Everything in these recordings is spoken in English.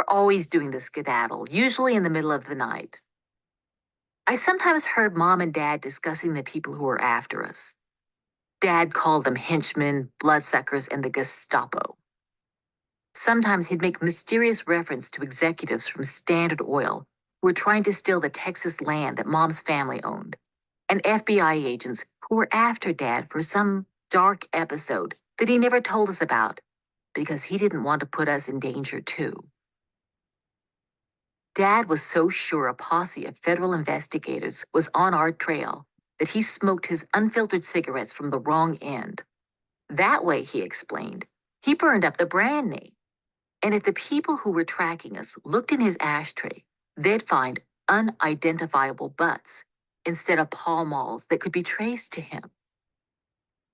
were always doing the skedaddle, usually in the middle of the night. I sometimes heard Mom and Dad discussing the people who were after us. Dad called them henchmen, bloodsuckers, and the Gestapo. Sometimes he'd make mysterious reference to executives from Standard Oil who were trying to steal the Texas land that Mom's family owned, and FBI agents who were after Dad for some dark episode that he never told us about because he didn't want to put us in danger too. Dad was so sure a posse of federal investigators was on our trail that he smoked his unfiltered cigarettes from the wrong end. That way, he explained, he burned up the brand name. And if the people who were tracking us looked in his ashtray, they'd find unidentifiable butts instead of Pall Malls that could be traced to him.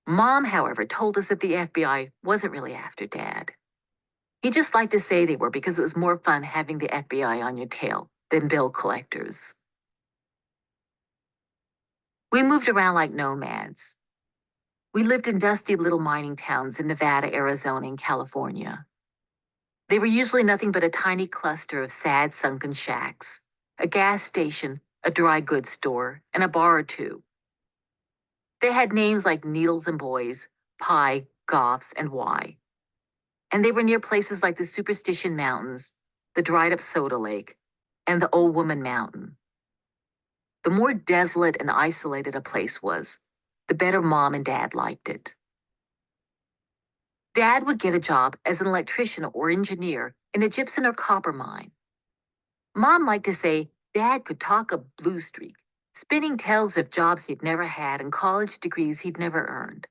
Mom, however, told us that the FBI wasn't really after Dad. He just liked to say they were because it was more fun having the FBI on your tail than bill collectors. We moved around like nomads. We lived in dusty little mining towns in Nevada, Arizona, and California. They were usually nothing but a tiny cluster of sad, sunken shacks, a gas station, a dry goods store, and a bar or two. They had names like Needles and Boys, Pie, Goffs, and Y. And they were near places like the Superstition Mountains, the dried up Soda Lake, and the Old Woman Mountain. The more desolate and isolated a place was, the better Mom and Dad liked it. Dad would get a job as an electrician or engineer in a gypsum or copper mine. Mom liked to say Dad could talk a blue streak, spinning tales of jobs he'd never had and college degrees he'd never earned.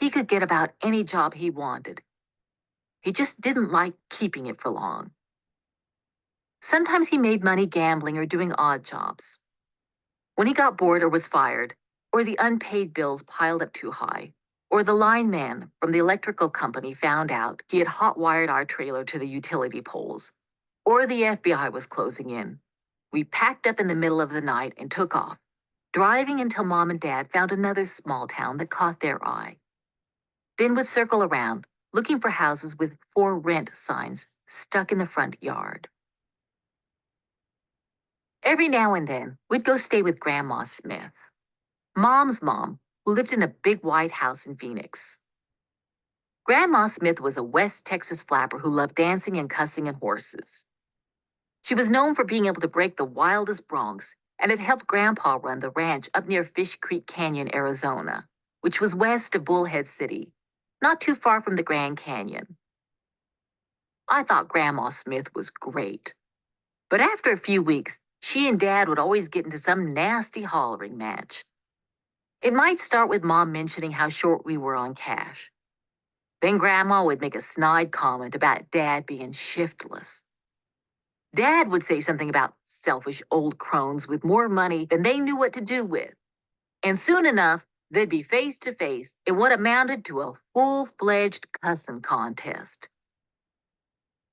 He could get about any job he wanted. He just didn't like keeping it for long. Sometimes he made money gambling or doing odd jobs. When he got bored or was fired, or the unpaid bills piled up too high, or the lineman from the electrical company found out he had hot-wired our trailer to the utility poles, or the FBI was closing in, we packed up in the middle of the night and took off, driving until Mom and Dad found another small town that caught their eye. Then would circle around, looking for houses with "For Rent" signs stuck in the front yard. Every now and then, we'd go stay with Grandma Smith, Mom's mom, who lived in a big white house in Phoenix. Grandma Smith was a West Texas flapper who loved dancing and cussing and horses. She was known for being able to break the wildest broncs and had helped Grandpa run the ranch up near Fish Creek Canyon, Arizona, which was west of Bullhead City, not too far from the Grand Canyon. I thought Grandma Smith was great. But after a few weeks, she and Dad would always get into some nasty hollering match. It might start with Mom mentioning how short we were on cash. Then Grandma would make a snide comment about Dad being shiftless. Dad would say something about selfish old crones with more money than they knew what to do with. And soon enough, they'd be face to face in what amounted to a full-fledged cussing contest.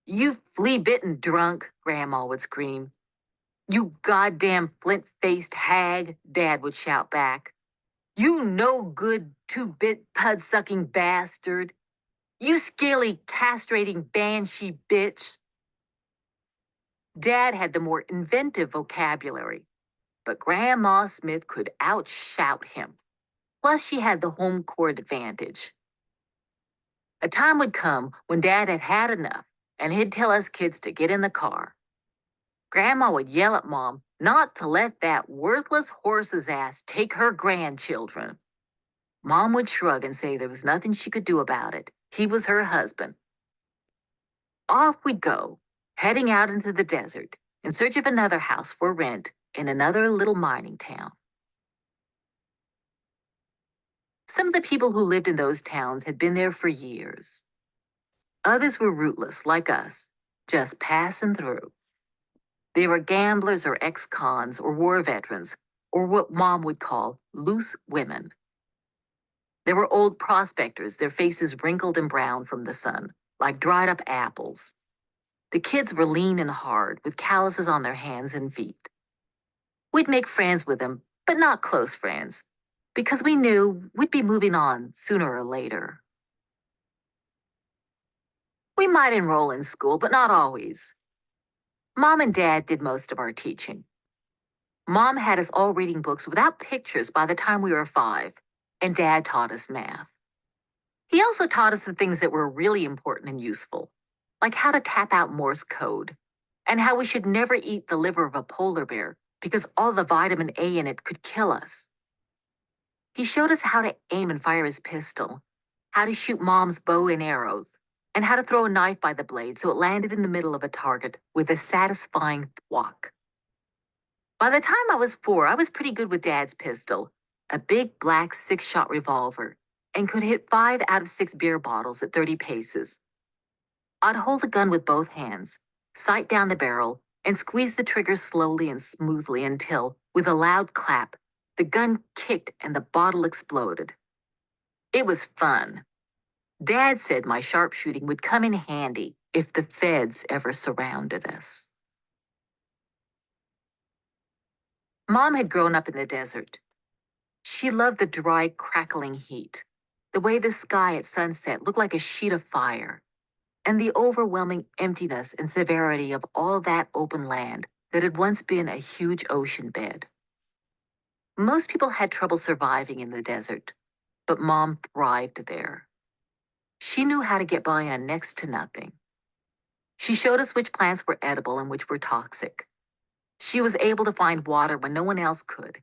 "You flea-bitten drunk," Grandma would scream. "You goddamn flint-faced hag," Dad would shout back. "You no-good two-bit pud-sucking bastard. You scaly castrating banshee bitch." Dad had the more inventive vocabulary, but Grandma Smith could outshout him. Plus, she had the home court advantage. A time would come when Dad had had enough, and he'd tell us kids to get in the car. Grandma would yell at Mom not to let that worthless horse's ass take her grandchildren. Mom would shrug and say there was nothing she could do about it. He was her husband. Off we'd go, heading out into the desert in search of another house for rent in another little mining town. Some of the people who lived in those towns had been there for years. Others were rootless, like us, just passing through. They were gamblers or ex-cons or war veterans, or what Mom would call loose women. There were old prospectors, their faces wrinkled and brown from the sun, like dried up apples. The kids were lean and hard, with calluses on their hands and feet. We'd make friends with them, but not close friends, because we knew we'd be moving on sooner or later. We might enroll in school, but not always. Mom and Dad did most of our teaching. Mom had us all reading books without pictures by the time we were 5, and Dad taught us math. He also taught us the things that were really important and useful, like how to tap out Morse code, and how we should never eat the liver of a polar bear because all the vitamin A in it could kill us. He showed us how to aim and fire his pistol, how to shoot Mom's bow and arrows, and how to throw a knife by the blade so it landed in the middle of a target with a satisfying thwack. By the time I was 4, I was pretty good with Dad's pistol, a big black 6-shot revolver, and could hit 5 out of 6 beer bottles at 30 paces. I'd hold the gun with both hands, sight down the barrel, and squeeze the trigger slowly and smoothly until, with a loud clap, the gun kicked and the bottle exploded. It was fun. Dad said my sharpshooting would come in handy if the feds ever surrounded us. Mom had grown up in the desert. She loved the dry, crackling heat, the way the sky at sunset looked like a sheet of fire, and the overwhelming emptiness and severity of all that open land that had once been a huge ocean bed. Most people had trouble surviving in the desert, but Mom thrived there. She knew how to get by on next to nothing. She showed us which plants were edible and which were toxic. She was able to find water when no one else could,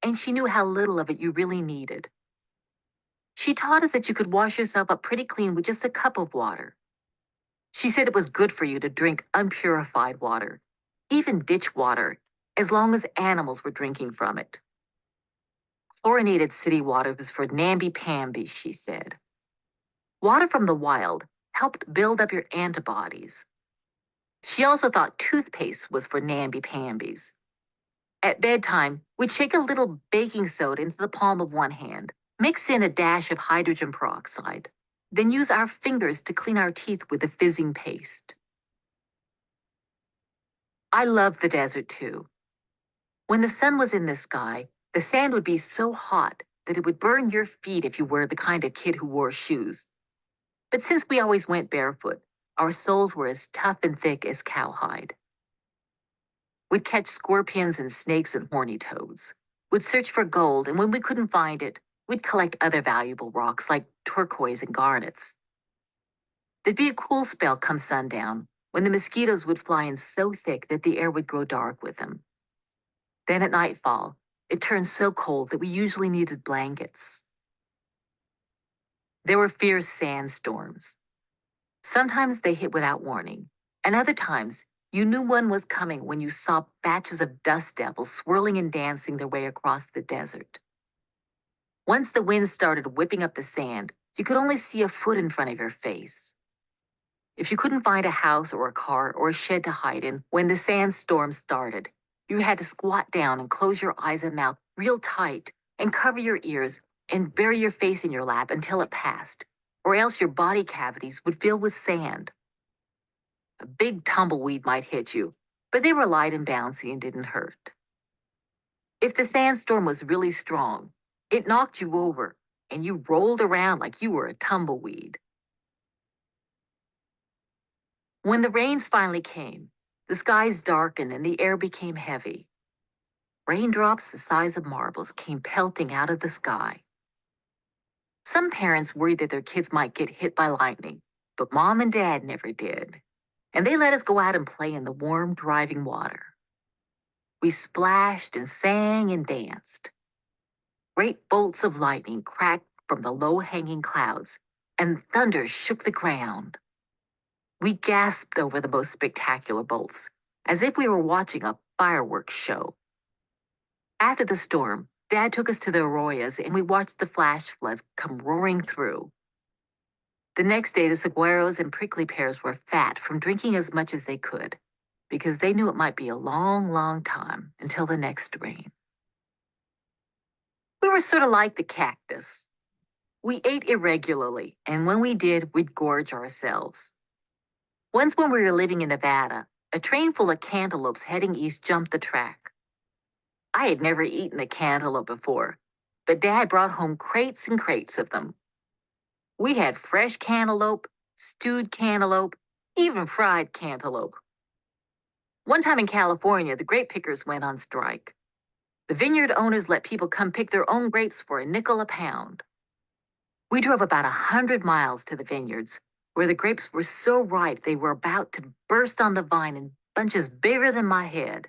and she knew how little of it you really needed. She taught us that you could wash yourself up pretty clean with just a cup of water. She said it was good for you to drink unpurified water, even ditch water, as long as animals were drinking from it. Chlorinated city water was for namby-pamby, she said. Water from the wild helped build up your antibodies. She also thought toothpaste was for namby-pambies. At bedtime, we'd shake a little baking soda into the palm of one hand, mix in a dash of hydrogen peroxide, then use our fingers to clean our teeth with the fizzing paste. I loved the desert too. When the sun was in the sky, the sand would be so hot that it would burn your feet if you were the kind of kid who wore shoes. But since we always went barefoot, our soles were as tough and thick as cowhide. We'd catch scorpions and snakes and horny toads. We'd search for gold, and when we couldn't find it, we'd collect other valuable rocks like turquoise and garnets. There'd be a cool spell come sundown when the mosquitoes would fly in so thick that the air would grow dark with them. Then at nightfall, it turned so cold that we usually needed blankets. There were fierce sandstorms. Sometimes they hit without warning, and other times you knew one was coming when you saw batches of dust devils swirling and dancing their way across the desert. Once the wind started whipping up the sand, you could only see a foot in front of your face. If you couldn't find a house or a car or a shed to hide in when the sandstorm started, you had to squat down and close your eyes and mouth real tight and cover your ears and bury your face in your lap until it passed, or else your body cavities would fill with sand. A big tumbleweed might hit you, but they were light and bouncy and didn't hurt. If the sandstorm was really strong, it knocked you over and you rolled around like you were a tumbleweed. When the rains finally came, the skies darkened and the air became heavy. Raindrops the size of marbles came pelting out of the sky. Some parents worried that their kids might get hit by lightning, but Mom and Dad never did, and they let us go out and play in the warm, driving water. We splashed and sang and danced. Great bolts of lightning cracked from the low-hanging clouds, and thunder shook the ground. We gasped over the most spectacular bolts, as if we were watching a fireworks show. After the storm, Dad took us to the arroyos and we watched the flash floods come roaring through. The next day, the saguaros and prickly pears were fat from drinking as much as they could, because they knew it might be a long, long time until the next rain. We were sort of like the cactus. We ate irregularly, and when we did, we'd gorge ourselves. Once when we were living in Nevada, a train full of cantaloupes heading east jumped the track. I had never eaten a cantaloupe before, but Dad brought home crates and crates of them. We had fresh cantaloupe, stewed cantaloupe, even fried cantaloupe. One time in California, the grape pickers went on strike. The vineyard owners let people come pick their own grapes for a nickel a pound. We drove about 100 miles to the vineyards, where the grapes were so ripe they were about to burst on the vine in bunches bigger than my head.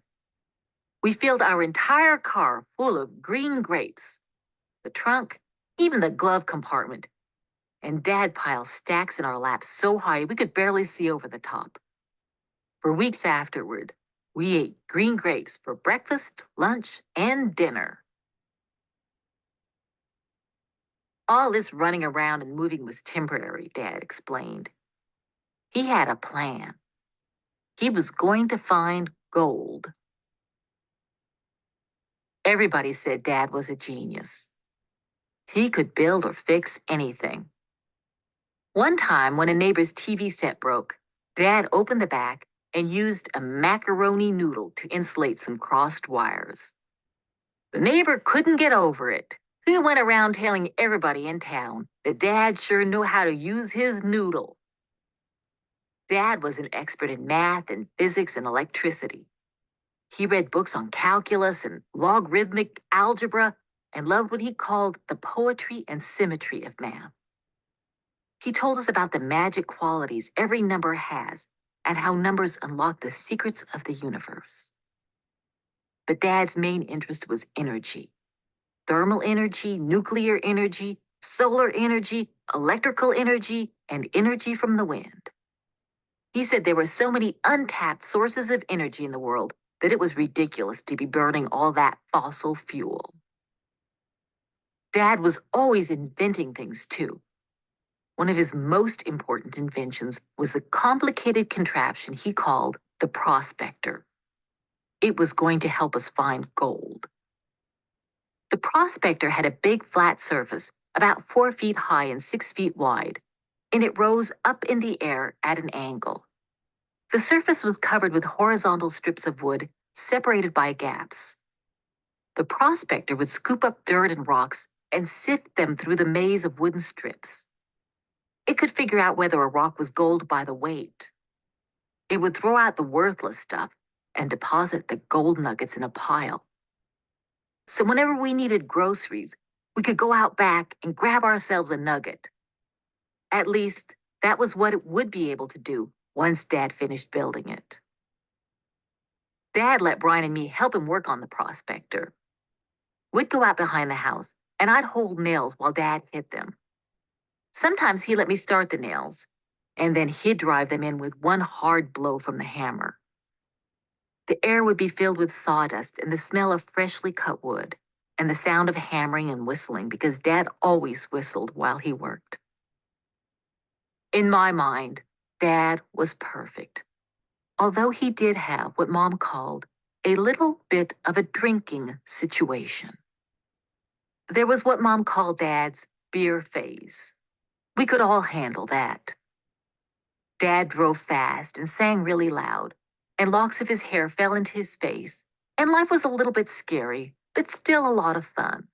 We filled our entire car full of green grapes, the trunk, even the glove compartment, and Dad piled stacks in our laps so high we could barely see over the top. For weeks afterward, we ate green grapes for breakfast, lunch, and dinner. All this running around and moving was temporary, Dad explained. He had a plan. He was going to find gold. Everybody said Dad was a genius. He could build or fix anything. One time, when a neighbor's TV set broke, Dad opened the back and used a macaroni noodle to insulate some crossed wires. The neighbor couldn't get over it. He went around telling everybody in town that Dad sure knew how to use his noodle. Dad was an expert in math and physics and electricity. He read books on calculus and logarithmic algebra and loved what he called the poetry and symmetry of math. He told us about the magic qualities every number has and how numbers unlock the secrets of the universe. But Dad's main interest was energy. Thermal energy, nuclear energy, solar energy, electrical energy, and energy from the wind. He said there were so many untapped sources of energy in the world that it was ridiculous to be burning all that fossil fuel. Dad was always inventing things too. One of his most important inventions was a complicated contraption he called the prospector. It was going to help us find gold. The prospector had a big flat surface, about 4 feet high and 6 feet wide, and it rose up in the air at an angle. The surface was covered with horizontal strips of wood separated by gaps. The prospector would scoop up dirt and rocks and sift them through the maze of wooden strips. It could figure out whether a rock was gold by the weight. It would throw out the worthless stuff and deposit the gold nuggets in a pile. So whenever we needed groceries, we could go out back and grab ourselves a nugget. At least, that was what it would be able to do once Dad finished building it. Dad let Brian and me help him work on the prospector. We'd go out behind the house, and I'd hold nails while Dad hit them. Sometimes he let me start the nails, and then he'd drive them in with one hard blow from the hammer. The air would be filled with sawdust and the smell of freshly cut wood, and the sound of hammering and whistling because Dad always whistled while he worked. In my mind, Dad was perfect, although he did have what Mom called a little bit of a drinking situation. There was what Mom called Dad's beer phase. We could all handle that. Dad drove fast and sang really loud, and locks of his hair fell into his face, and life was a little bit scary, but still a lot of fun.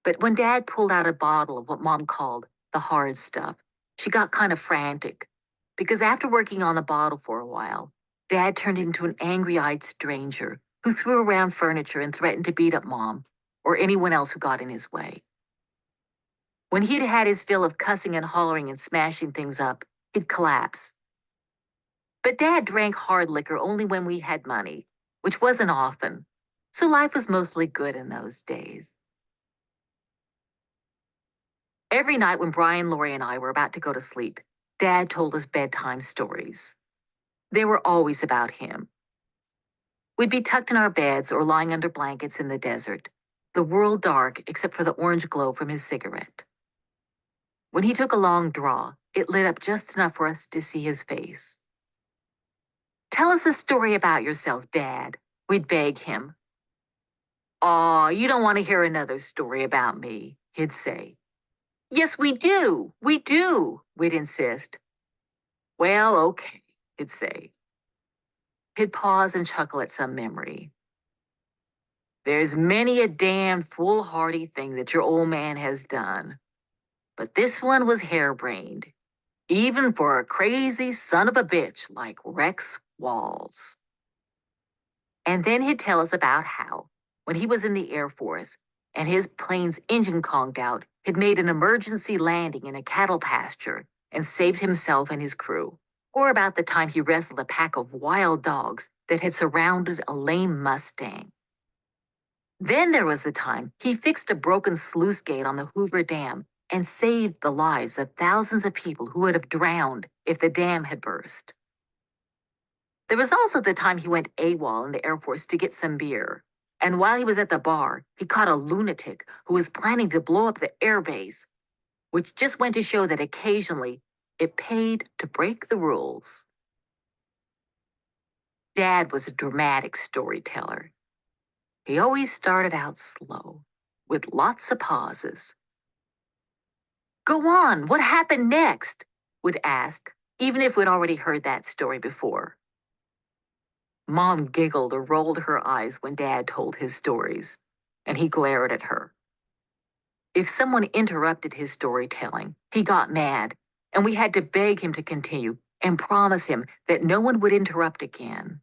But when Dad pulled out a bottle of what Mom called the hard stuff, she got kind of frantic, because after working on the bottle for a while, Dad turned into an angry-eyed stranger who threw around furniture and threatened to beat up Mom or anyone else who got in his way. When he'd had his fill of cussing and hollering and smashing things up, he'd collapse. But Dad drank hard liquor only when we had money, which wasn't often, so life was mostly good in those days. Every night when Brian, Lori, and I were about to go to sleep, Dad told us bedtime stories. They were always about him. We'd be tucked in our beds or lying under blankets in the desert, the world dark except for the orange glow from his cigarette. When he took a long draw, it lit up just enough for us to see his face. "Tell us a story about yourself, Dad," we'd beg him. "Aw, you don't want to hear another story about me," he'd say. "Yes, we do, we'd insist. "Well, okay," he'd say. He'd pause and chuckle at some memory. "There's many a damned foolhardy thing that your old man has done, but this one was harebrained. even for a crazy son of a bitch like Rex Walls. And then he'd tell us about how, when he was in the Air Force and his plane's engine conked out, he'd made an emergency landing in a cattle pasture and saved himself and his crew. Or about the time he wrestled a pack of wild dogs that had surrounded a lame Mustang. Then there was the time he fixed a broken sluice gate on the Hoover Dam and saved the lives of thousands of people who would have drowned if the dam had burst. There was also the time he went AWOL in the Air Force to get some beer. And while he was at the bar, he caught a lunatic who was planning to blow up the airbase, which just went to show that occasionally it paid to break the rules. Dad was a dramatic storyteller. He always started out slow, with lots of pauses. "Go on, what happened next?" would ask, even if we'd already heard that story before. Mom giggled or rolled her eyes when Dad told his stories, and he glared at her. If someone interrupted his storytelling, he got mad, and we had to beg him to continue and promise him that no one would interrupt again.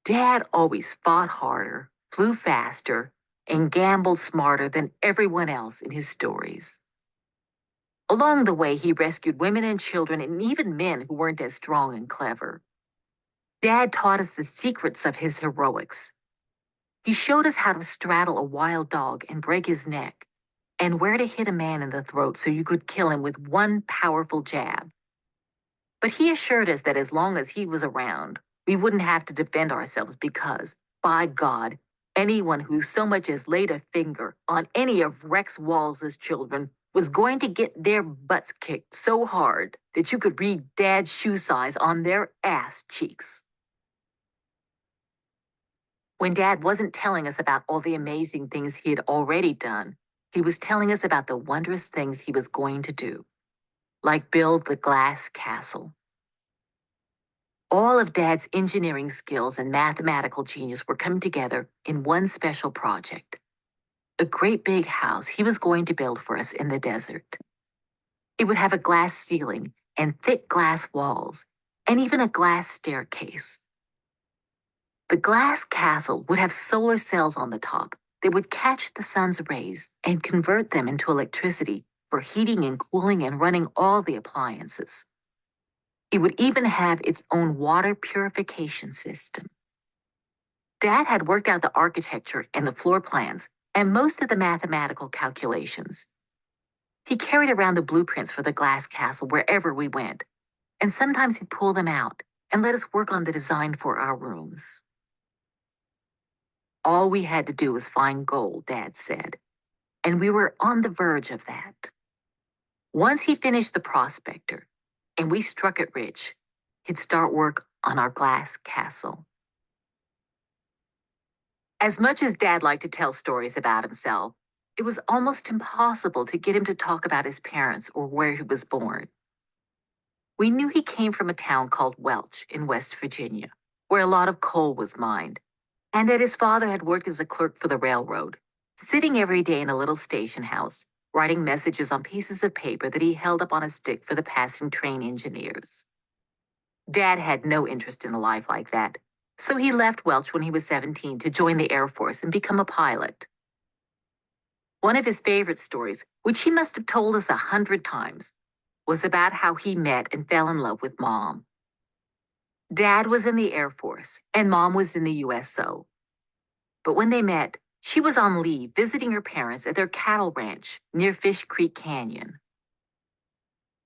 Dad always fought harder, flew faster, and gambled smarter than everyone else in his stories. Along the way, he rescued women and children and even men who weren't as strong and clever. Dad taught us the secrets of his heroics. He showed us how to straddle a wild dog and break his neck, and where to hit a man in the throat so you could kill him with one powerful jab. But he assured us that as long as he was around, we wouldn't have to defend ourselves because, by God, anyone who so much as laid a finger on any of Rex Walls' children was going to get their butts kicked so hard that you could read Dad's shoe size on their ass cheeks. When Dad wasn't telling us about all the amazing things he had already done, he was telling us about the wondrous things he was going to do, like build the glass castle. All of Dad's engineering skills and mathematical genius were coming together in one special project, a great big house he was going to build for us in the desert. It would have a glass ceiling and thick glass walls, and even a glass staircase. The glass castle would have solar cells on the top that would catch the sun's rays and convert them into electricity for heating and cooling and running all the appliances. It would even have its own water purification system. Dad had worked out the architecture and the floor plans and most of the mathematical calculations. He carried around the blueprints for the glass castle wherever we went, and sometimes he'd pull them out and let us work on the design for our rooms. All we had to do was find gold, Dad said, and we were on the verge of that. Once he finished the prospector and we struck it rich, he'd start work on our glass castle. As much as Dad liked to tell stories about himself, it was almost impossible to get him to talk about his parents or where he was born. We knew he came from a town called Welch in West Virginia, where a lot of coal was mined, and that his father had worked as a clerk for the railroad, sitting every day in a little station house, writing messages on pieces of paper that he held up on a stick for the passing train engineers. Dad had no interest in a life like that, so he left Welch when he was 17 to join the Air Force and become a pilot. One of his favorite stories, which he must have told us 100 times, was about how he met and fell in love with Mom. Dad was in the Air Force and Mom was in the USO. But when they met, she was on leave visiting her parents at their cattle ranch near Fish Creek Canyon.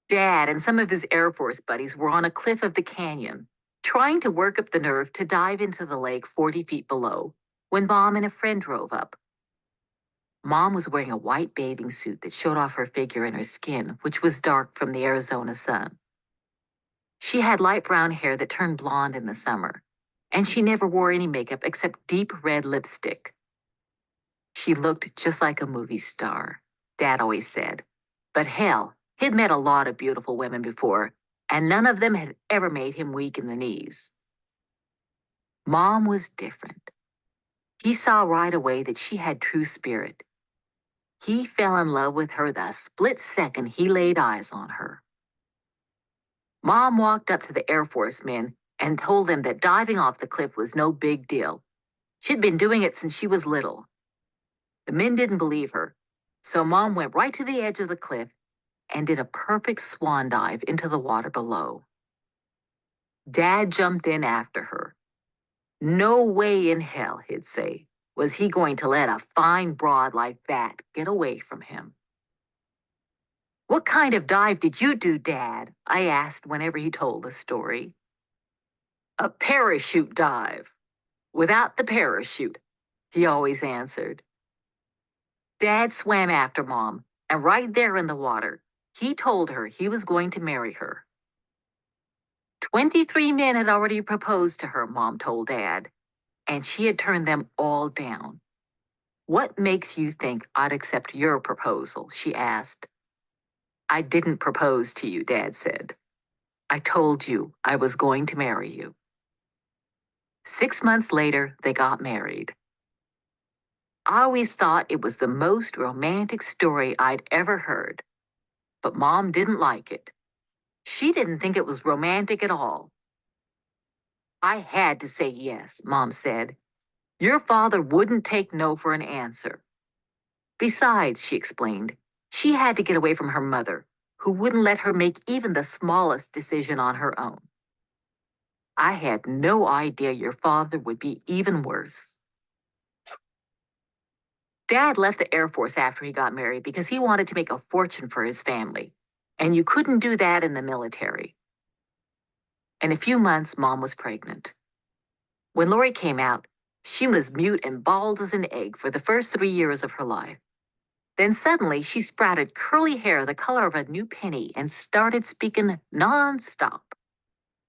Dad and some of his Air Force buddies were on a cliff of the canyon, trying to work up the nerve to dive into the lake 40 feet below, when Mom and a friend drove up. Mom was wearing a white bathing suit that showed off her figure and her skin, which was dark from the Arizona sun. She had light brown hair that turned blonde in the summer, and she never wore any makeup except deep red lipstick. She looked just like a movie star, Dad always said. But hell, he'd met a lot of beautiful women before, and none of them had ever made him weak in the knees. Mom was different. He saw right away that she had true spirit. He fell in love with her the split second he laid eyes on her. Mom walked up to the Air Force men and told them that diving off the cliff was no big deal. She'd been doing it since she was little. The men didn't believe her, so Mom went right to the edge of the cliff and did a perfect swan dive into the water below. Dad jumped in after her. No way in hell, he'd say, was he going to let a fine broad like that get away from him. "What kind of dive did you do, Dad?" I asked whenever he told the story. "A parachute dive. Without the parachute," he always answered. Dad swam after Mom, and right there in the water, he told her he was going to marry her. 23 men had already proposed to her, Mom told Dad, and she had turned them all down. "What makes you think I'd accept your proposal?" she asked. "I didn't propose to you," Dad said. "I told you I was going to marry you." 6 months later, they got married. I always thought it was the most romantic story I'd ever heard, but Mom didn't like it. She didn't think it was romantic at all. "I had to say yes," Mom said. "Your father wouldn't take no for an answer." Besides, she explained, she had to get away from her mother, who wouldn't let her make even the smallest decision on her own. "I had no idea your father would be even worse." Dad left the Air Force after he got married because he wanted to make a fortune for his family, and you couldn't do that in the military. In a few months, Mom was pregnant. When Lori came out, she was mute and bald as an egg for the first 3 years of her life. Then suddenly she sprouted curly hair the color of a new penny and started speaking nonstop.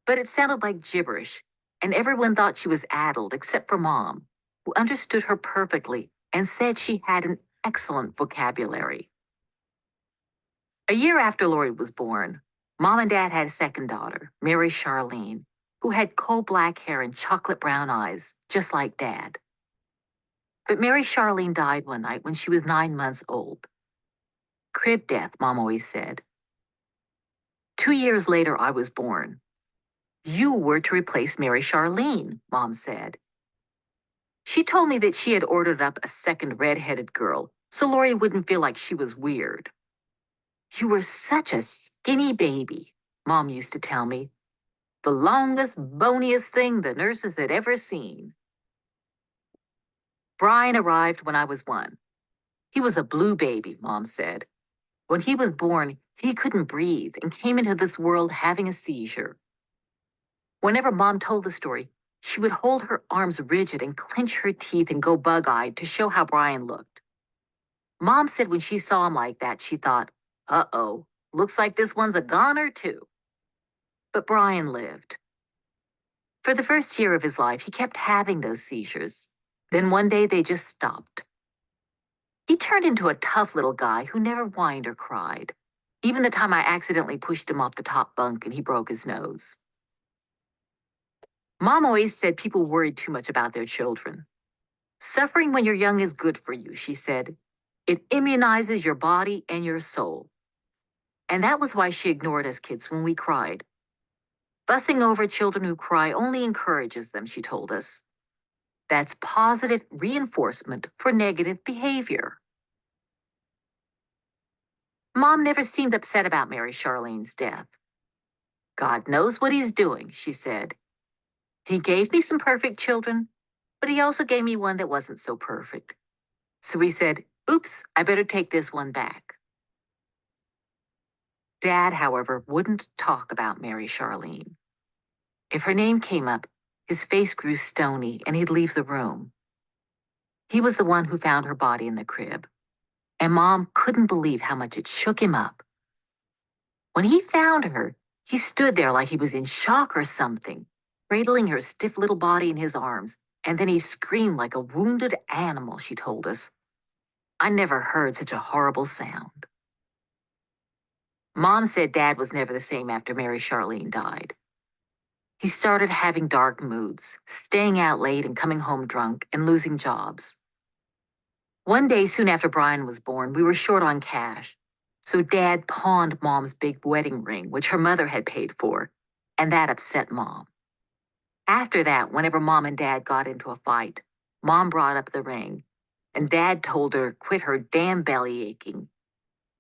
But it sounded like gibberish, and everyone thought she was addled except for Mom, who understood her perfectly and said she had an excellent vocabulary. A year after Lori was born, Mom and Dad had a second daughter, Mary Charlene, who had coal-black hair and chocolate brown eyes, just like Dad. But Mary Charlene died one night when she was 9 months old. Crib death, Mom always said. 2 years later, I was born. "You were to replace Mary Charlene," Mom said. She told me that she had ordered up a second red-headed girl so Lori wouldn't feel like she was weird. "You were such a skinny baby," Mom used to tell me. "The longest, boniest thing the nurses had ever seen." Brian arrived when I was 1. He was a blue baby, Mom said. When he was born, he couldn't breathe and came into this world having a seizure. Whenever Mom told the story, she would hold her arms rigid and clench her teeth and go bug-eyed to show how Brian looked. Mom said when she saw him like that, she thought, "Uh-oh, looks like this one's a goner too." But Brian lived. For the first year of his life, he kept having those seizures. Then one day they just stopped. He turned into a tough little guy who never whined or cried, even the time I accidentally pushed him off the top bunk and he broke his nose. Mom always said people worried too much about their children. "Suffering when you're young is good for you," she said. "It immunizes your body and your soul." And that was why she ignored us kids when we cried. "Fussing over children who cry only encourages them," she told us. "That's positive reinforcement for negative behavior." Mom never seemed upset about Mary Charlene's death. "God knows what he's doing," she said. "He gave me some perfect children, but he also gave me one that wasn't so perfect. So he said, oops, I better take this one back." Dad, however, wouldn't talk about Mary Charlene. If her name came up, his face grew stony and he'd leave the room. He was the one who found her body in the crib, and Mom couldn't believe how much it shook him up. When he found her, he stood there like he was in shock or something, cradling her stiff little body in his arms, and then he screamed like a wounded animal, she told us. I never heard such a horrible sound. Mom said Dad was never the same after Mary Charlene died. He started having dark moods, staying out late and coming home drunk, and losing jobs. One day, soon after Brian was born, we were short on cash. So Dad pawned Mom's big wedding ring, which her mother had paid for, and that upset Mom. After that, whenever Mom and Dad got into a fight, Mom brought up the ring, and Dad told her quit her damn belly aching.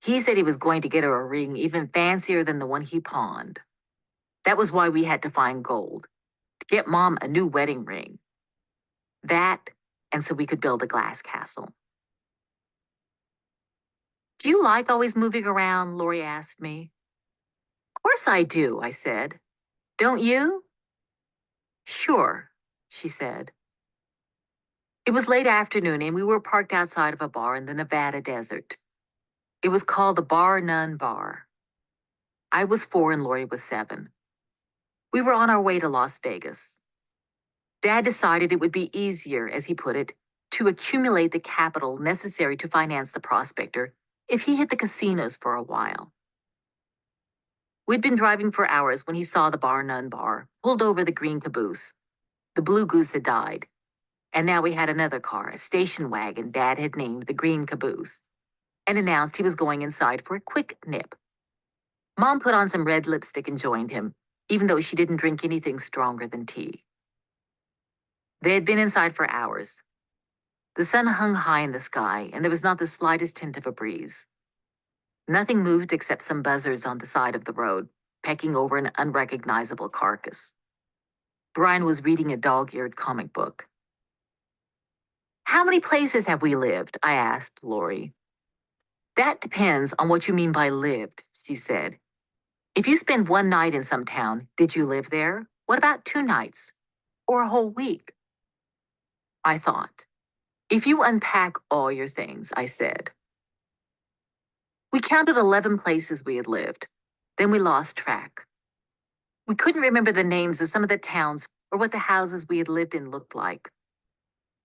He said he was going to get her a ring even fancier than the one he pawned. That was why we had to find gold, to get Mom a new wedding ring. That, and so we could build a glass castle. Do you like always moving around? Lori asked me. Of course I do, I said. Don't you? Sure, she said. It was late afternoon and we were parked outside of a bar in the Nevada desert. It was called the Bar None Bar. I was 4 and Lori was 7. We were on our way to Las Vegas. Dad decided it would be easier, as he put it, to accumulate the capital necessary to finance the prospector if he hit the casinos for a while. We'd been driving for hours when he saw the Bar None Bar, pulled over the green caboose. The Blue Goose had died, and now we had another car, a station wagon Dad had named the Green Caboose, and announced he was going inside for a quick nip. Mom put on some red lipstick and joined him, even though she didn't drink anything stronger than tea. They had been inside for hours. The sun hung high in the sky, and there was not the slightest hint of a breeze. Nothing moved except some buzzards on the side of the road, pecking over an unrecognizable carcass. Brian was reading a dog-eared comic book. How many places have we lived? I asked Lori. That depends on what you mean by lived, she said. If you spend one night in some town, did you live there? What about 2 nights? Or a whole week? I thought. If you unpack all your things, I said. We counted 11 places we had lived. Then we lost track. We couldn't remember the names of some of the towns or what the houses we had lived in looked like.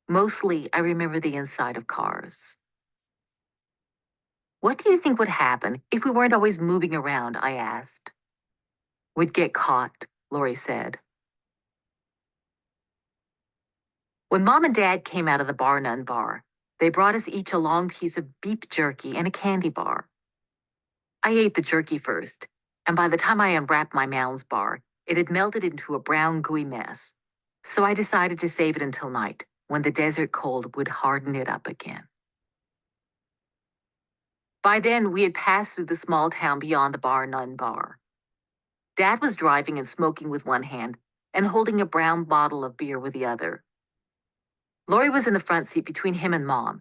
Mostly, I remember the inside of cars. What do you think would happen if we weren't always moving around? I asked. We'd get caught, Lori said. When Mom and Dad came out of the Bar None Bar, they brought us each a long piece of beef jerky and a candy bar. I ate the jerky first, and by the time I unwrapped my Mounds bar, it had melted into a brown, gooey mess. So I decided to save it until night, when the desert cold would harden it up again. By then, we had passed through the small town beyond the Bar None Bar. Dad was driving and smoking with one hand and holding a brown bottle of beer with the other. Lori was in the front seat between him and Mom,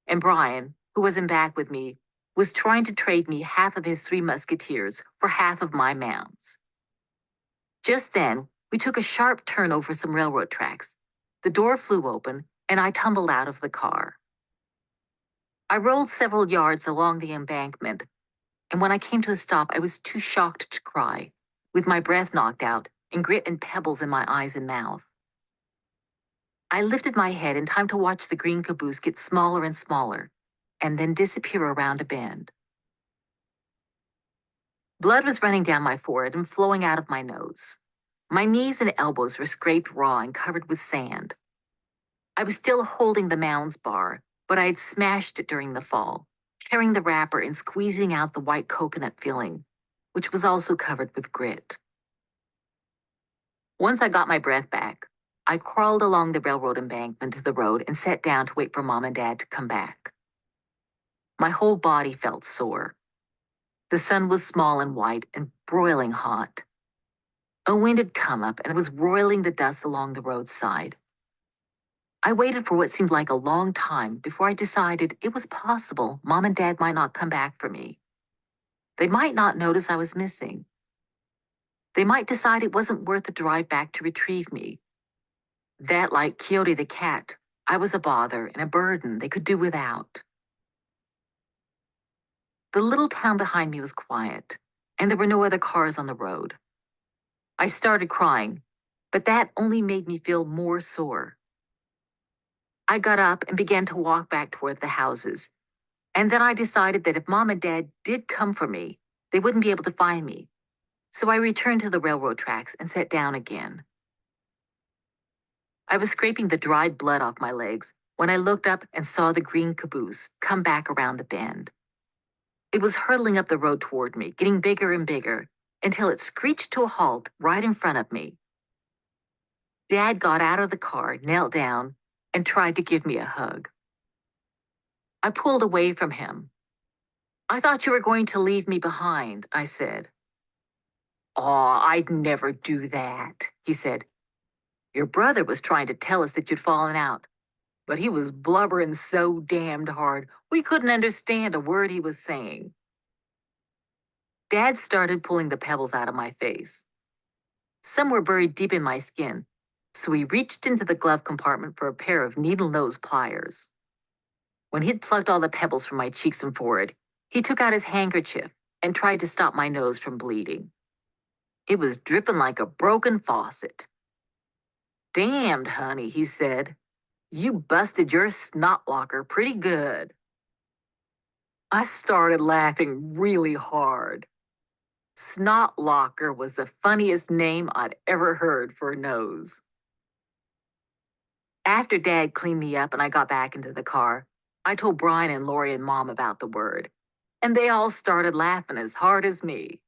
and Brian, who was in back with me, was trying to trade me half of his 3 Musketeers for half of my Mounds. Just then, we took a sharp turn over some railroad tracks. The door flew open, and I tumbled out of the car. I rolled several yards along the embankment, and when I came to a stop, I was too shocked to cry, with my breath knocked out and grit and pebbles in my eyes and mouth. I lifted my head in time to watch the green caboose get smaller and smaller, and then disappear around a bend. Blood was running down my forehead and flowing out of my nose. My knees and elbows were scraped raw and covered with sand. I was still holding the Mounds bar, but I had smashed it during the fall, tearing the wrapper and squeezing out the white coconut filling, which was also covered with grit. Once I got my breath back, I crawled along the railroad embankment to the road and sat down to wait for Mom and Dad to come back. My whole body felt sore. The sun was small and white and broiling hot. A wind had come up and was roiling the dust along the roadside. I waited for what seemed like a long time before I decided it was possible Mom and Dad might not come back for me. They might not notice I was missing. They might decide it wasn't worth the drive back to retrieve me. That, like Coyote the cat, I was a bother and a burden they could do without. The little town behind me was quiet, and there were no other cars on the road. I started crying, but that only made me feel more sore. I got up and began to walk back toward the houses, and then I decided that if Mom and Dad did come for me, they wouldn't be able to find me. So I returned to the railroad tracks and sat down again. I was scraping the dried blood off my legs when I looked up and saw the green caboose come back around the bend. It was hurtling up the road toward me, getting bigger and bigger, until it screeched to a halt right in front of me. Dad got out of the car, knelt down, and tried to give me a hug. I pulled away from him. "I thought you were going to leave me behind," I said. "Aw, I'd never do that," he said. "Your brother was trying to tell us that you'd fallen out, but he was blubbering so damned hard we couldn't understand a word he was saying." Dad started pulling the pebbles out of my face. Some were buried deep in my skin, so he reached into the glove compartment for a pair of needle-nose pliers. When he'd plucked all the pebbles from my cheeks and forehead, he took out his handkerchief and tried to stop my nose from bleeding. It was dripping like a broken faucet. "Damned, honey," he said. "You busted your snot locker pretty good." I started laughing really hard. Snot locker was the funniest name I'd ever heard for a nose. After Dad cleaned me up and I got back into the car, I told Brian and Lori and Mom about the word, and they all started laughing as hard as me.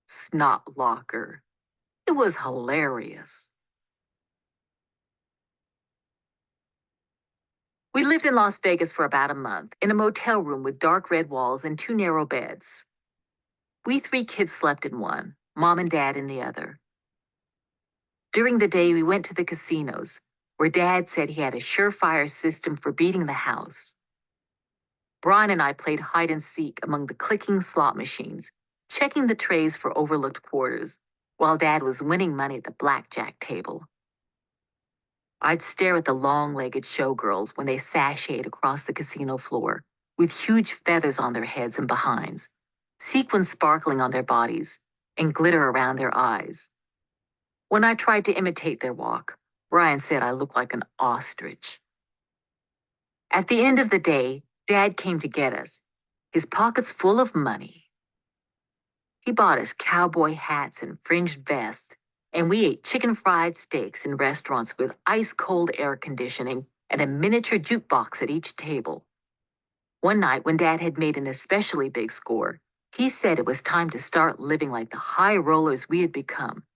Snot locker. It was hilarious. We lived in Las Vegas for about a month, in a motel room with dark red walls and 2 narrow beds. We 3 kids slept in one, Mom and Dad in the other. During the day, we went to the casinos, where Dad said he had a surefire system for beating the house. Brian and I played hide and seek among the clicking slot machines, checking the trays for overlooked quarters, while Dad was winning money at the blackjack table. I'd stare at the long-legged showgirls when they sashayed across the casino floor, with huge feathers on their heads and behinds, sequins sparkling on their bodies, and glitter around their eyes. When I tried to imitate their walk, Brian said I looked like an ostrich. At the end of the day, Dad came to get us, his pockets full of money. He bought us cowboy hats and fringed vests, and we ate chicken fried steaks in restaurants with ice-cold air conditioning and a miniature jukebox at each table. One night, when Dad had made an especially big score, he said it was time to start living like the high rollers we had become.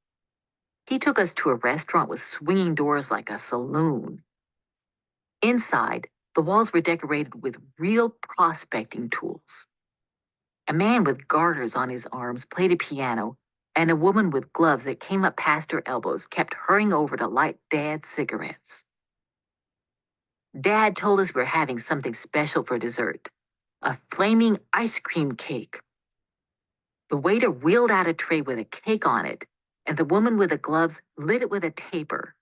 He took us to a restaurant with swinging doors like a saloon. Inside, the walls were decorated with real prospecting tools. A man with garters on his arms played a piano, and a woman with gloves that came up past her elbows kept hurrying over to light Dad's cigarettes. Dad told us we were having something special for dessert, a flaming ice cream cake. The waiter wheeled out a tray with a cake on it, and the woman with the gloves lit it with a taper.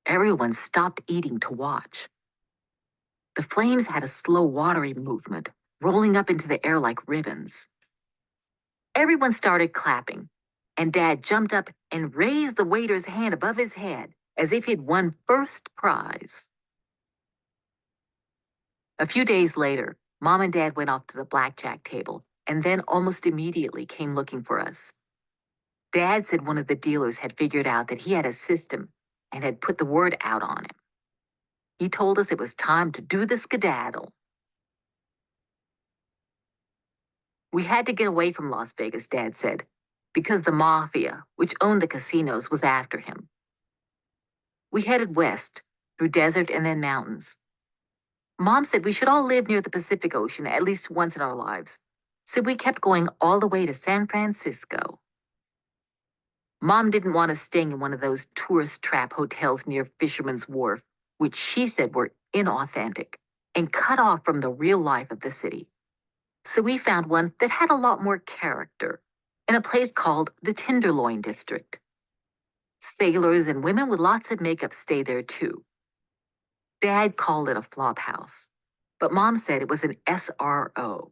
Everyone stopped eating to watch. The flames had a slow, watery movement, rolling up into the air like ribbons. Everyone started clapping, and Dad jumped up and raised the waiter's hand above his head as if he'd won first prize. A few days later, Mom and Dad went off to the blackjack table and then almost immediately came looking for us. Dad said one of the dealers had figured out that he had a system and had put the word out on him. He told us it was time to do the skedaddle. We had to get away from Las Vegas, Dad said, because the mafia, which owned the casinos, was after him. We headed west, through desert and then mountains. Mom said we should all live near the Pacific Ocean at least once in our lives, so we kept going all the way to San Francisco. Mom didn't want us staying in one of those tourist trap hotels near Fisherman's Wharf, which she said were inauthentic and cut off from the real life of the city. So we found one that had a lot more character, in a place called the Tenderloin District. Sailors and women with lots of makeup stay there too. Dad called it a flop house, but Mom said it was an SRO.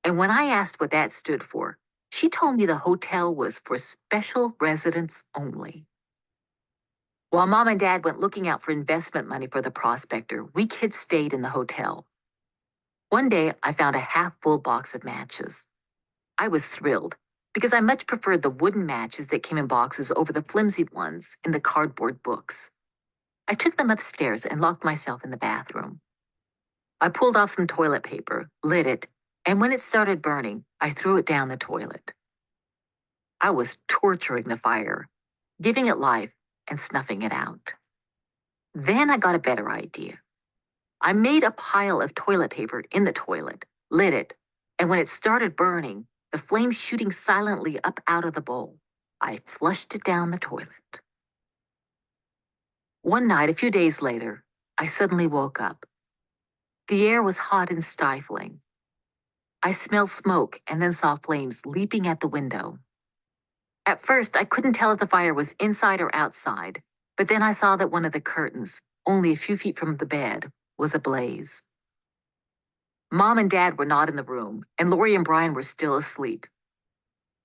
And when I asked what that stood for, she told me the hotel was for special residents only. While Mom and Dad went looking out for investment money for the prospector, we kids stayed in the hotel. One day, I found a half-full box of matches. I was thrilled, because I much preferred the wooden matches that came in boxes over the flimsy ones in the cardboard books. I took them upstairs and locked myself in the bathroom. I pulled off some toilet paper, lit it, and when it started burning, I threw it down the toilet. I was torturing the fire, giving it life and snuffing it out. Then I got a better idea. I made a pile of toilet paper in the toilet, lit it, and when it started burning, the flame shooting silently up out of the bowl, I flushed it down the toilet. One night, a few days later, I suddenly woke up. The air was hot and stifling. I smelled smoke and then saw flames leaping at the window. At first, I couldn't tell if the fire was inside or outside, but then I saw that one of the curtains, only a few feet from the bed, was ablaze. Mom and Dad were not in the room, and Lori and Brian were still asleep.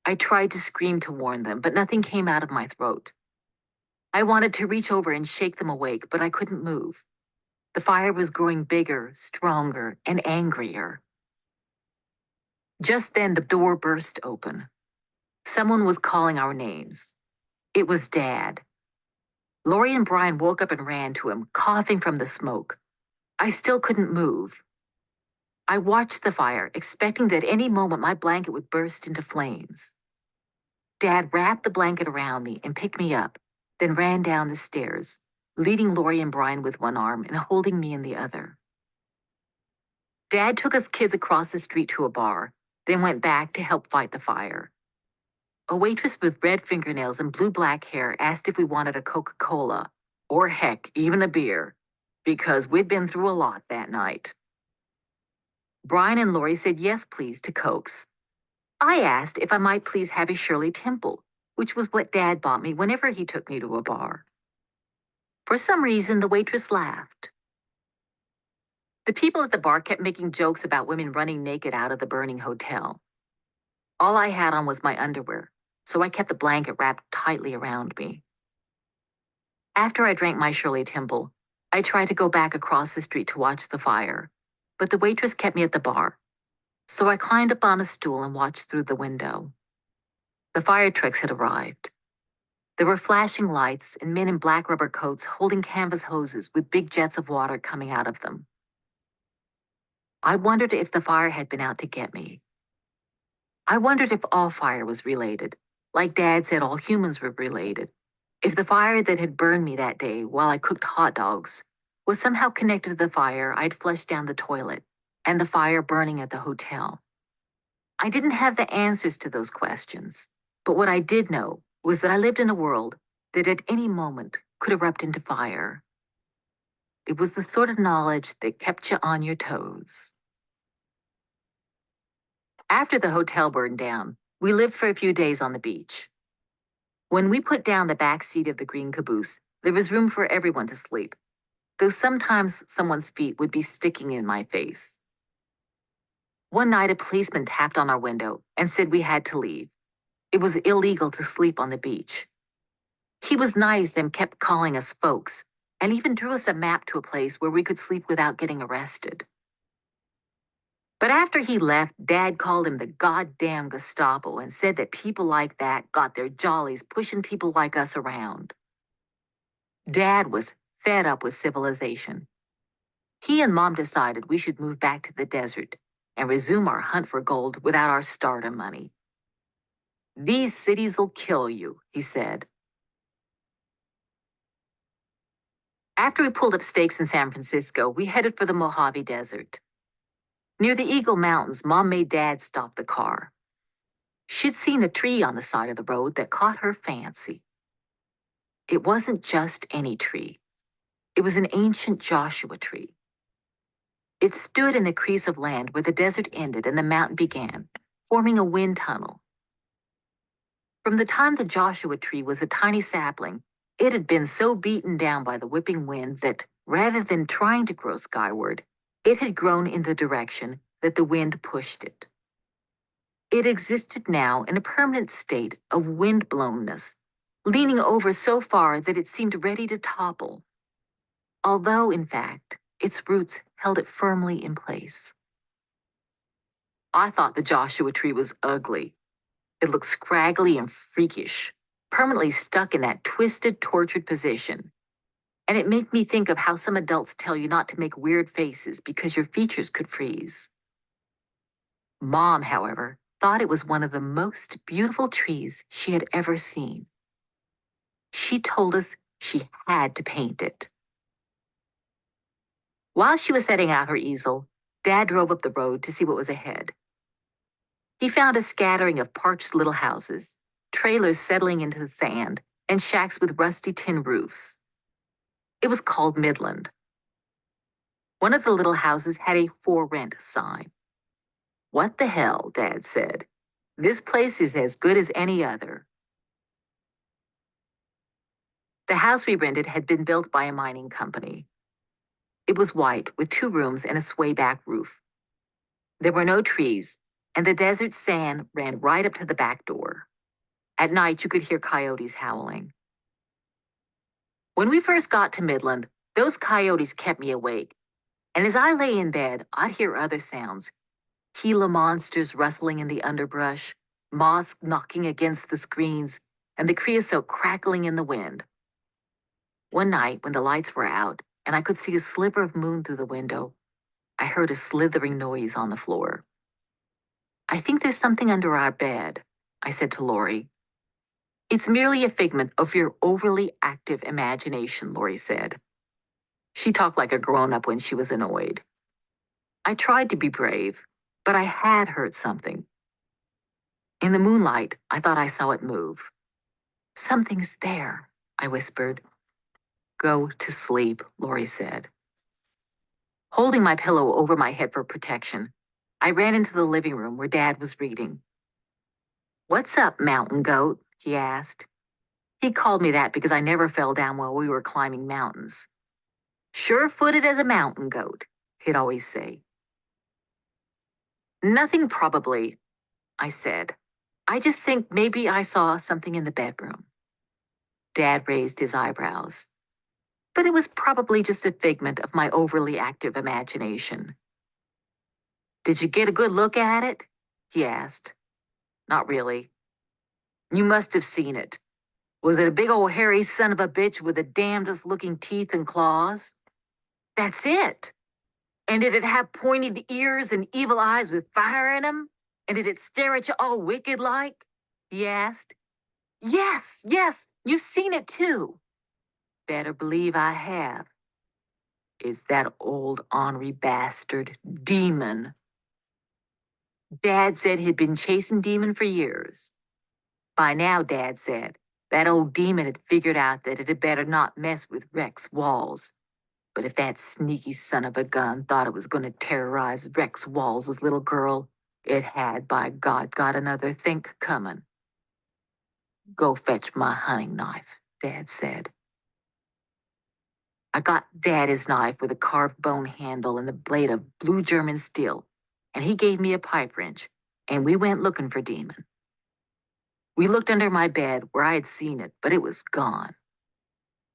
I tried to scream to warn them, but nothing came out of my throat. I wanted to reach over and shake them awake, but I couldn't move. The fire was growing bigger, stronger, and angrier. Just then, the door burst open. Someone was calling our names. It was Dad. Lori and Brian woke up and ran to him, coughing from the smoke. I still couldn't move. I watched the fire, expecting that any moment my blanket would burst into flames. Dad wrapped the blanket around me and picked me up, then ran down the stairs, leading Lori and Brian with one arm and holding me in the other. Dad took us kids across the street to a bar, then went back to help fight the fire. A waitress with red fingernails and blue-black hair asked if we wanted a Coca-Cola, or heck, even a beer, because we'd been through a lot that night. Brian and Lori said yes, please, to Cokes. I asked if I might please have a Shirley Temple, which was what Dad bought me whenever he took me to a bar. For some reason, the waitress laughed. The people at the bar kept making jokes about women running naked out of the burning hotel. All I had on was my underwear, so I kept the blanket wrapped tightly around me. After I drank my Shirley Temple, I tried to go back across the street to watch the fire, but the waitress kept me at the bar, so I climbed up on a stool and watched through the window. The fire trucks had arrived. There were flashing lights and men in black rubber coats holding canvas hoses with big jets of water coming out of them. I wondered if the fire had been out to get me. I wondered if all fire was related, like Dad said all humans were related. If the fire that had burned me that day while I cooked hot dogs was somehow connected to the fire I'd flushed down the toilet and the fire burning at the hotel. I didn't have the answers to those questions, but what I did know was that I lived in a world that at any moment could erupt into fire. It was the sort of knowledge that kept you on your toes. After the hotel burned down, we lived for a few days on the beach. When we put down the back seat of the green caboose, there was room for everyone to sleep, though sometimes someone's feet would be sticking in my face. One night, a policeman tapped on our window and said we had to leave. It was illegal to sleep on the beach. He was nice and kept calling us folks, and even drew us a map to a place where we could sleep without getting arrested. But after he left, Dad called him the goddamn Gestapo and said that people like that got their jollies pushing people like us around. Dad was fed up with civilization. He and Mom decided we should move back to the desert and resume our hunt for gold without our starter money. "These cities will kill you," he said. After we pulled up stakes in San Francisco, we headed for the Mojave Desert. Near the Eagle Mountains, Mom made Dad stop the car. She'd seen a tree on the side of the road that caught her fancy. It wasn't just any tree. It was an ancient Joshua tree. It stood in a crease of land where the desert ended and the mountain began, forming a wind tunnel. From the time the Joshua tree was a tiny sapling, it had been so beaten down by the whipping wind that, rather than trying to grow skyward, it had grown in the direction that the wind pushed it. It existed now in a permanent state of wind-blownness, leaning over so far that it seemed ready to topple, although, in fact, its roots held it firmly in place. I thought the Joshua tree was ugly. It looked scraggly and freakish, permanently stuck in that twisted, tortured position. And it made me think of how some adults tell you not to make weird faces because your features could freeze. Mom, however, thought it was one of the most beautiful trees she had ever seen. She told us she had to paint it. While she was setting out her easel, Dad drove up the road to see what was ahead. He found a scattering of parched little houses, trailers settling into the sand, and shacks with rusty tin roofs. It was called Midland. One of the little houses had a for rent sign. What the hell, Dad said. This place is as good as any other. The house we rented had been built by a mining company. It was white with 2 rooms and a sway-back roof. There were no trees, and the desert sand ran right up to the back door. At night, you could hear coyotes howling. When we first got to Midland, those coyotes kept me awake. And as I lay in bed, I'd hear other sounds. Gila monsters rustling in the underbrush, moths knocking against the screens, and the creosote crackling in the wind. One night, when the lights were out and I could see a sliver of moon through the window, I heard a slithering noise on the floor. I think there's something under our bed, I said to Lori. It's merely a figment of your overly active imagination, Lori said. She talked like a grown-up when she was annoyed. I tried to be brave, but I had heard something. In the moonlight, I thought I saw it move. Something's there, I whispered. Go to sleep, Lori said. Holding my pillow over my head for protection, I ran into the living room where Dad was reading. What's up, mountain goat? He asked. He called me that because I never fell down while we were climbing mountains. Sure-footed as a mountain goat, he'd always say. Nothing probably, I said. I just think maybe I saw something in the bedroom. Dad raised his eyebrows. But it was probably just a figment of my overly active imagination. Did you get a good look at it? He asked. Not really. You must have seen it. Was it a big old hairy son of a bitch with the damnedest looking teeth and claws? That's it. And did it have pointed ears and evil eyes with fire in them? And did it stare at you all wicked like? He asked. Yes, you've seen it too. Better believe I have. Is that old ornery bastard, Demon. Dad said he'd been chasing Demon for years. By now, Dad said, that old Demon had figured out that it had better not mess with Rex Walls. But if that sneaky son of a gun thought it was going to terrorize Rex Walls' little girl, it had, by God, got another think coming. Go fetch my hunting knife, Dad said. I got Dad his knife with a carved bone handle and the blade of blue German steel, and he gave me a pipe wrench, and we went looking for Demon. We looked under my bed where I had seen it, but it was gone.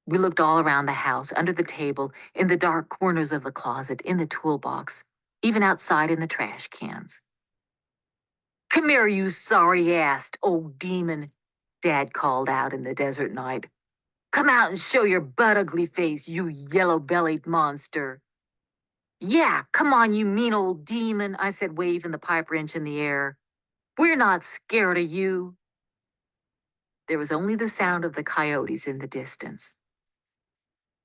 We looked all around the house, under the table, in the dark corners of the closet, in the toolbox, even outside in the trash cans. Come here, you sorry-assed old Demon, Dad called out in the desert night. Come out and show your butt-ugly face, you yellow-bellied monster. Yeah, come on, you mean old Demon, I said, waving the pipe wrench in the air. We're not scared of you. There was only the sound of the coyotes in the distance.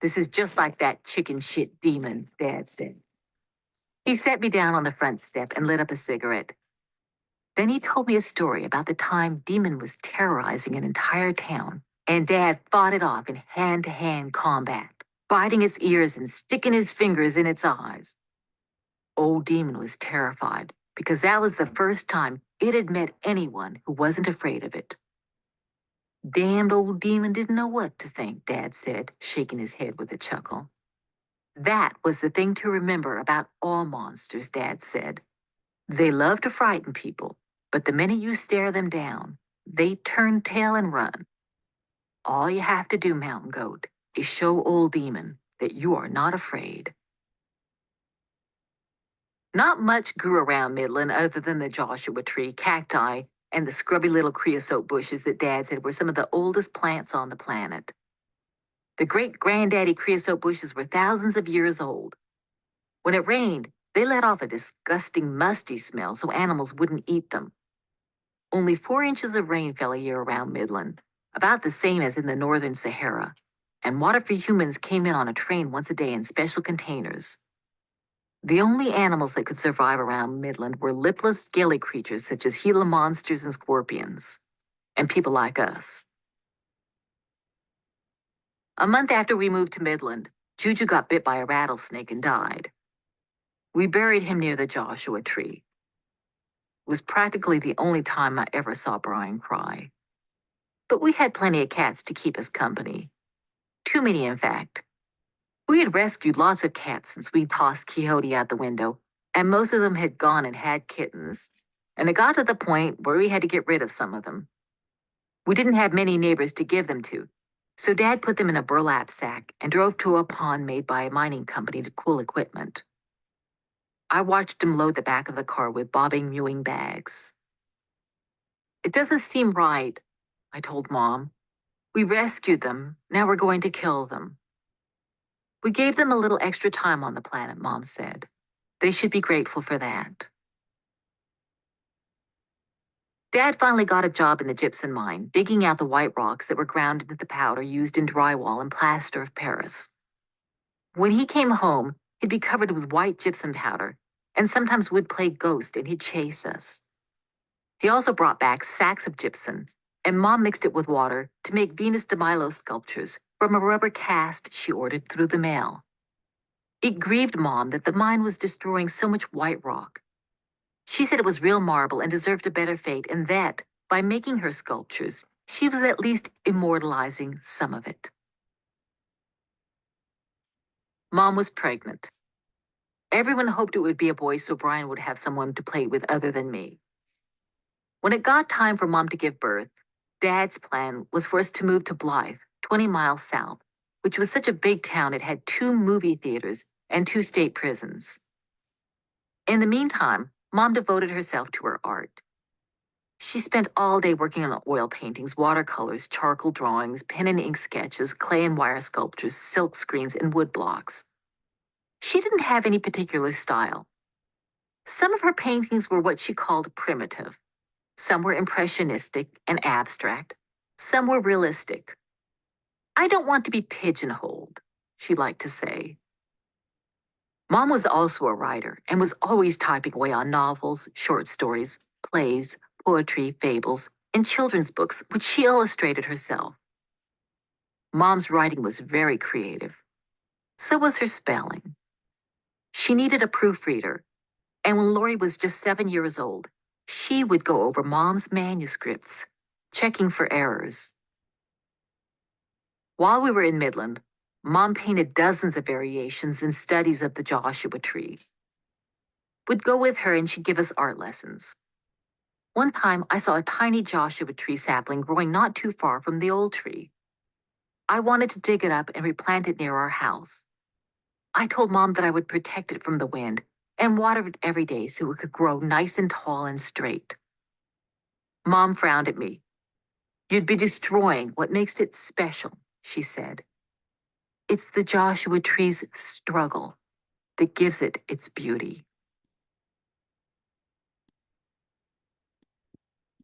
This is just like that chicken shit Demon, Dad said. He set me down on the front step and lit up a cigarette. Then he told me a story about the time Demon was terrorizing an entire town, and Dad fought it off in hand-to-hand combat, biting its ears and sticking his fingers in its eyes. Old Demon was terrified because that was the first time it had met anyone who wasn't afraid of it. Damned old Demon didn't know what to think, Dad said, shaking his head with a chuckle. That was the thing to remember about all monsters, Dad said. They love to frighten people, but the minute you stare them down, they turn tail and run. All you have to do, Mountain Goat, is show old Demon that you are not afraid. Not much grew around Midland other than the Joshua tree, cacti, and the scrubby little creosote bushes that Dad said were some of the oldest plants on the planet. The great-granddaddy creosote bushes were thousands of years old. When it rained, They let off a disgusting, musty smell so animals wouldn't eat them. Only 4 inches of rain fell a year around Midland, about the same as in the northern Sahara, and water for humans came in on a train once a day in special containers. The only animals that could survive around Midland were lipless, scaly creatures such as Gila monsters and scorpions, and people like us. A month after we moved to Midland, Juju got bit by a rattlesnake and died. We buried him near the Joshua tree. It was practically the only time I ever saw Brian cry. But we had plenty of cats to keep us company. Too many, in fact. We had rescued lots of cats since we tossed Quixote out the window, and most of them had gone and had kittens. And it got to the point where we had to get rid of some of them. We didn't have many neighbors to give them to, so Dad put them in a burlap sack and drove to a pond made by a mining company to cool equipment. I watched him load the back of the car with bobbing, mewing bags. It doesn't seem right, I told Mom. We rescued them. Now we're going to kill them. We gave them a little extra time on the planet, Mom said. They should be grateful for that. Dad finally got a job in the gypsum mine, digging out the white rocks that were ground into the powder used in drywall and plaster of Paris. When he came home, he'd be covered with white gypsum powder, and sometimes would play ghost and he'd chase us. He also brought back sacks of gypsum, and Mom mixed it with water to make Venus de Milo sculptures from a rubber cast she ordered through the mail. It grieved Mom that the mine was destroying so much white rock. She said it was real marble and deserved a better fate, and that, by making her sculptures, she was at least immortalizing some of it. Mom was pregnant. Everyone hoped it would be a boy so Brian would have someone to play with other than me. When it got time for Mom to give birth, Dad's plan was for us to move to Blythe, 20 miles south, which was such a big town it had 2 movie theaters and 2 state prisons. In the meantime, Mom devoted herself to her art. She spent all day working on oil paintings, watercolors, charcoal drawings, pen and ink sketches, clay and wire sculptures, silk screens, and wood blocks. She didn't have any particular style. Some of her paintings were what she called primitive. Some were impressionistic and abstract. Some were realistic. I don't want to be pigeonholed, she liked to say. Mom was also a writer and was always typing away on novels, short stories, plays, poetry, fables, and children's books, which she illustrated herself. Mom's writing was very creative. So was her spelling. She needed a proofreader, and when Lori was just 7 years old, she would go over Mom's manuscripts, checking for errors. While we were in Midland, Mom painted dozens of variations and studies of the Joshua tree. We'd go with her and she'd give us art lessons. One time, I saw a tiny Joshua tree sapling growing not too far from the old tree. I wanted to dig it up and replant it near our house. I told Mom that I would protect it from the wind and water it every day so it could grow nice and tall and straight. Mom frowned at me. You'd be destroying what makes it special, she said. It's the Joshua tree's struggle that gives it its beauty.